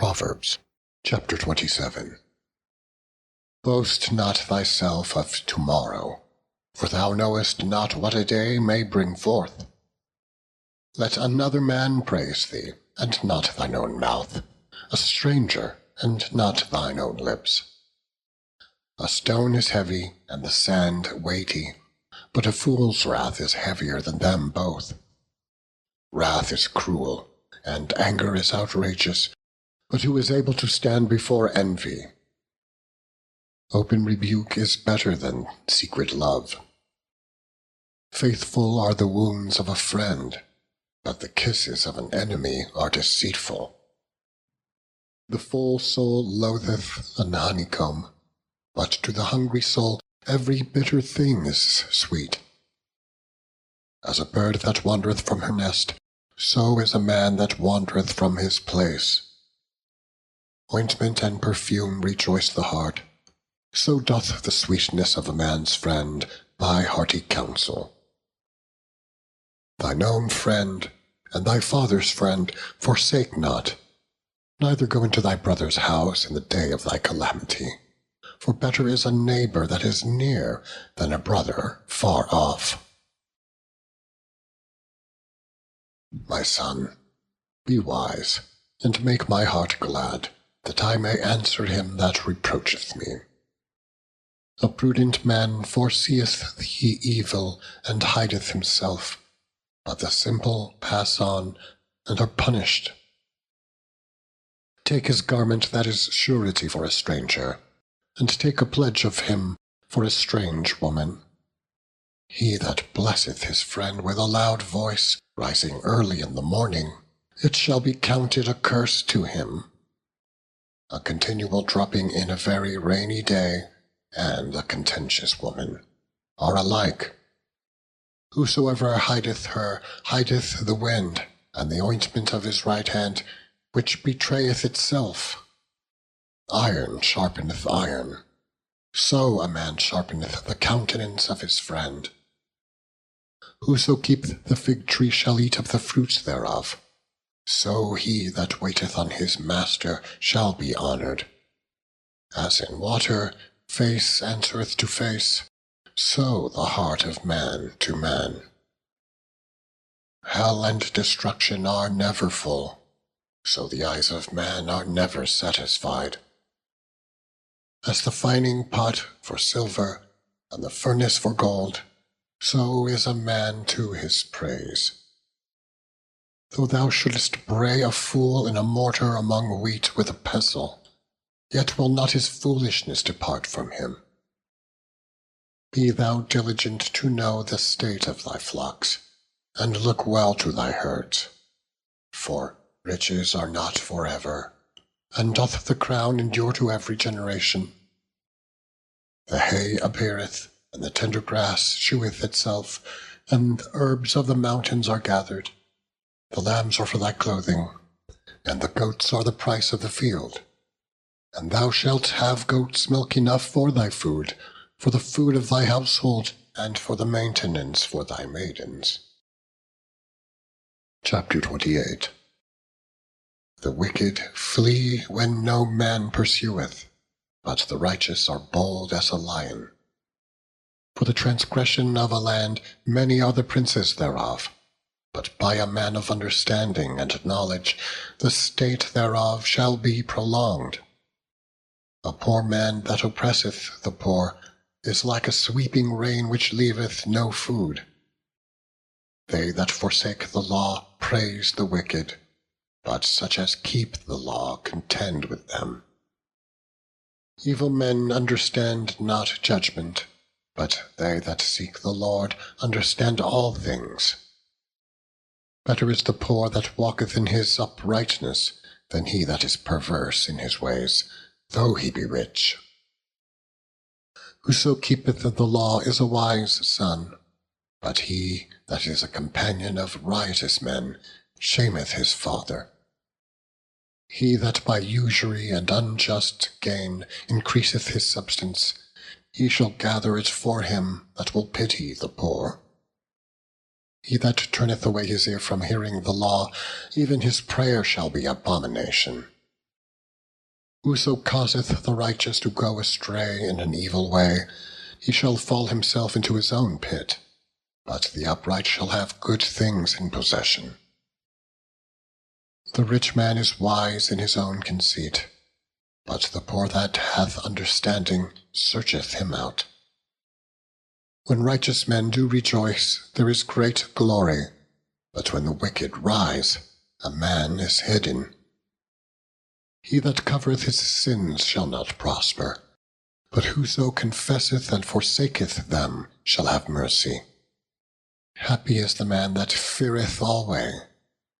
Proverbs, chapter 27. Boast not thyself of tomorrow, for thou knowest not what a day may bring forth. Let another man praise thee, and not thine own mouth, a stranger, and not thine own lips. A stone is heavy, and the sand weighty, but a fool's wrath is heavier than them both. Wrath is cruel, and anger is outrageous, but who is able to stand before envy? Open rebuke is better than secret love. Faithful are the wounds of a friend, but the kisses of an enemy are deceitful. The full soul loatheth an honeycomb, but to the hungry soul every bitter thing is sweet. As a bird that wandereth from her nest, so is a man that wandereth from his place. Ointment and perfume rejoice the heart, so doth the sweetness of a man's friend by hearty counsel. Thine own friend and thy father's friend forsake not, neither go into thy brother's house in the day of thy calamity. For better is a neighbor that is near than a brother far off. My son, be wise, and make my heart glad, that I may answer him that reproacheth me. A prudent man foreseeth the evil, and hideth himself, but the simple pass on, and are punished. Take his garment that is surety for a stranger, and take a pledge of him for a strange woman. He that blesseth his friend with a loud voice, rising early in the morning, it shall be counted a curse to him. A continual dropping in a very rainy day, and a contentious woman, are alike. Whosoever hideth her hideth the wind, and the ointment of his right hand, which betrayeth itself. Iron sharpeneth iron, so a man sharpeneth the countenance of his friend. Whoso keepeth the fig tree shall eat of the fruits thereof, so he that waiteth on his master shall be honoured. As in water face answereth to face, so the heart of man to man. Hell and destruction are never full, so the eyes of man are never satisfied. As the fining pot for silver, and the furnace for gold, so is a man to his praise. Though thou shouldest bray a fool in a mortar among wheat with a pestle, yet will not his foolishness depart from him. Be thou diligent to know the state of thy flocks, and look well to thy herds. For riches are not forever, and doth the crown endure to every generation? The hay appeareth, and the tender grass sheweth itself, and the herbs of the mountains are gathered. The lambs are for thy clothing, and the goats are the price of the field. And thou shalt have goats' milk enough for thy food, for the food of thy household, and for the maintenance for thy maidens. Chapter 28. The wicked flee when no man pursueth, but the righteous are bold as a lion. For the transgression of a land many are the princes thereof, but by a man of understanding and knowledge the state thereof shall be prolonged. A poor man that oppresseth the poor is like a sweeping rain which leaveth no food. They that forsake the law praise the wicked, but such as keep the law contend with them. Evil men understand not judgment, but they that seek the Lord understand all things. Better is the poor that walketh in his uprightness than he that is perverse in his ways, though he be rich. Whoso keepeth the law is a wise son, but he that is a companion of riotous men shameth his father. He that by usury and unjust gain increaseth his substance, he shall gather it for him that will pity the poor. He that turneth away his ear from hearing the law, even his prayer shall be abomination. Whoso causeth the righteous to go astray in an evil way, he shall fall himself into his own pit, but the upright shall have good things in possession. The rich man is wise in his own conceit, but the poor that hath understanding searcheth him out. When righteous men do rejoice, there is great glory, but when the wicked rise, a man is hidden. He that covereth his sins shall not prosper, but whoso confesseth and forsaketh them shall have mercy. Happy is the man that feareth alway,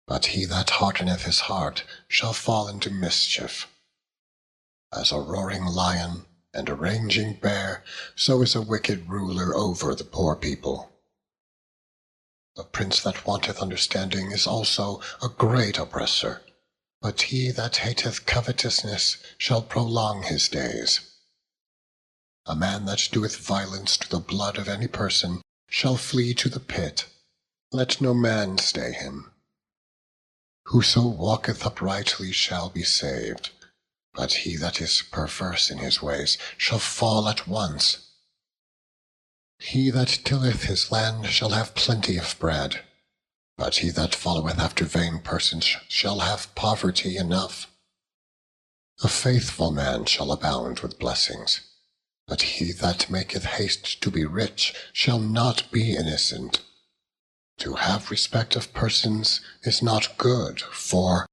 but he that hardeneth his heart shall fall into mischief. As a roaring lion and a raging bear, so is a wicked ruler over the poor people. The prince that wanteth understanding is also a great oppressor, but he that hateth covetousness shall prolong his days. A man that doeth violence to the blood of any person shall flee to the pit. Let no man stay him. Whoso walketh uprightly shall be saved, but he that is perverse in his ways shall fall at once. He that tilleth his land shall have plenty of bread, but he that followeth after vain persons shall have poverty enough. A faithful man shall abound with blessings, but he that maketh haste to be rich shall not be innocent. To have respect of persons is not good, for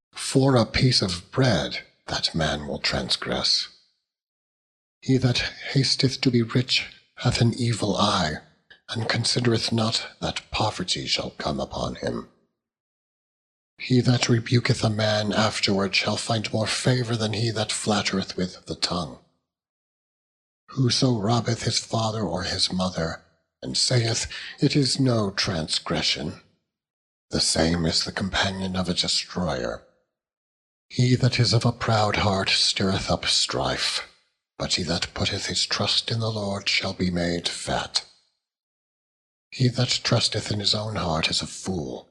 a piece of bread that man will transgress. He that hasteth to be rich hath an evil eye, and considereth not that poverty shall come upon him. He that rebuketh a man afterward shall find more favour than he that flattereth with the tongue. Whoso robbeth his father or his mother, and saith, It is no transgression, the same is the companion of a destroyer. He that is of a proud heart stirreth up strife, but he that putteth his trust in the Lord shall be made fat. He that trusteth in his own heart is a fool,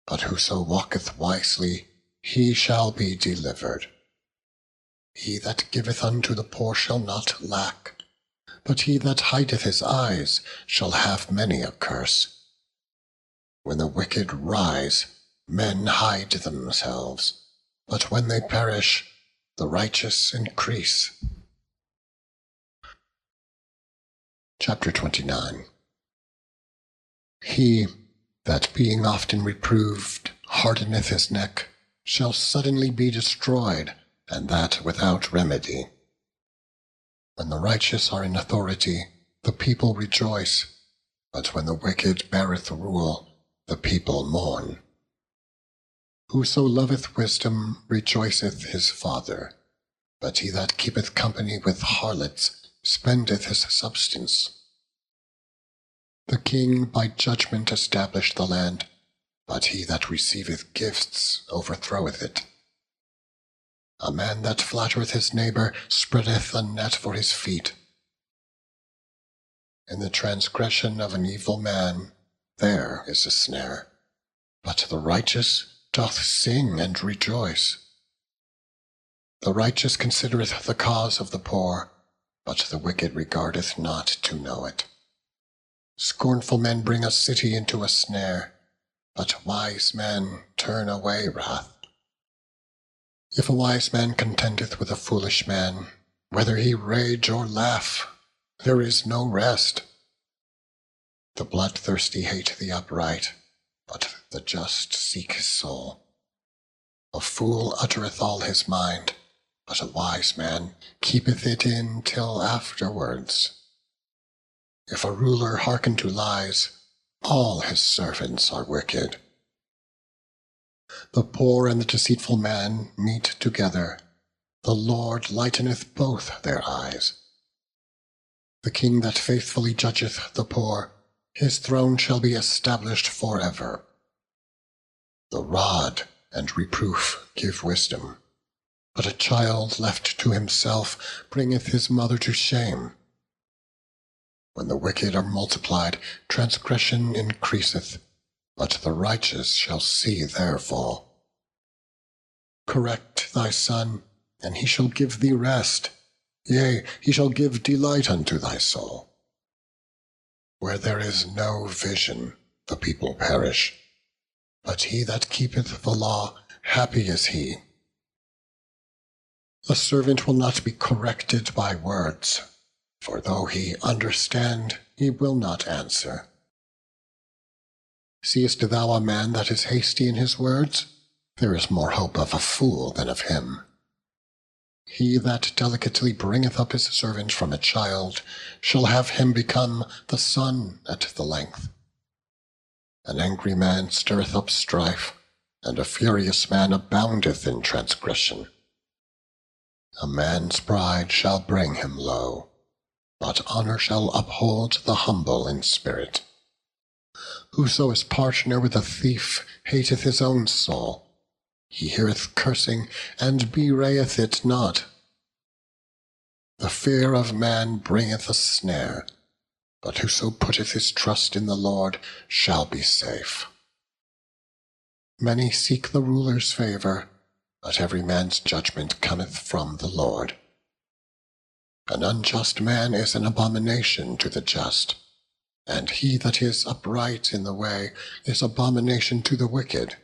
but whoso walketh wisely, he shall be delivered. He that giveth unto the poor shall not lack, but he that hideth his eyes shall have many a curse. When the wicked rise, men hide themselves, but when they perish, the righteous increase. Chapter 29. He that being often reproved hardeneth his neck shall suddenly be destroyed, and that without remedy. When the righteous are in authority, the people rejoice, but when the wicked beareth rule, the people mourn. Whoso loveth wisdom rejoiceth his father, but he that keepeth company with harlots spendeth his substance. The king by judgment established the land, but he that receiveth gifts overthroweth it. A man that flattereth his neighbour spreadeth a net for his feet. In the transgression of an evil man there is a snare, but the righteous doth sing and rejoice. The righteous considereth the cause of the poor, but the wicked regardeth not to know it. Scornful men bring a city into a snare, but wise men turn away wrath. If a wise man contendeth with a foolish man, whether he rage or laugh, there is no rest. The bloodthirsty hate the upright, but the just seek his soul. A fool uttereth all his mind, but a wise man keepeth it in till afterwards. If a ruler hearken to lies, all his servants are wicked. The poor and the deceitful man meet together. The Lord lighteneth both their eyes. The king that faithfully judgeth the poor, his throne shall be established forever. The rod and reproof give wisdom, but a child left to himself bringeth his mother to shame. When the wicked are multiplied, transgression increaseth, but the righteous shall see their fall. Correct thy son, and he shall give thee rest. Yea, he shall give delight unto thy soul. Where there is no vision, the people perish, but he that keepeth the law, happy is he. A servant will not be corrected by words, for though he understand, he will not answer. Seest thou a man that is hasty in his words? There is more hope of a fool than of him. He that delicately bringeth up his servant from a child shall have him become the son at the length. An angry man stirreth up strife, and a furious man aboundeth in transgression. A man's pride shall bring him low, but honor shall uphold the humble in spirit. Whoso is partner with a thief hateth his own soul. He heareth cursing, and bewrayeth it not. The fear of man bringeth a snare, but whoso putteth his trust in the Lord shall be safe. Many seek the ruler's favour, but every man's judgment cometh from the Lord. An unjust man is an abomination to the just, and he that is upright in the way is abomination to the wicked.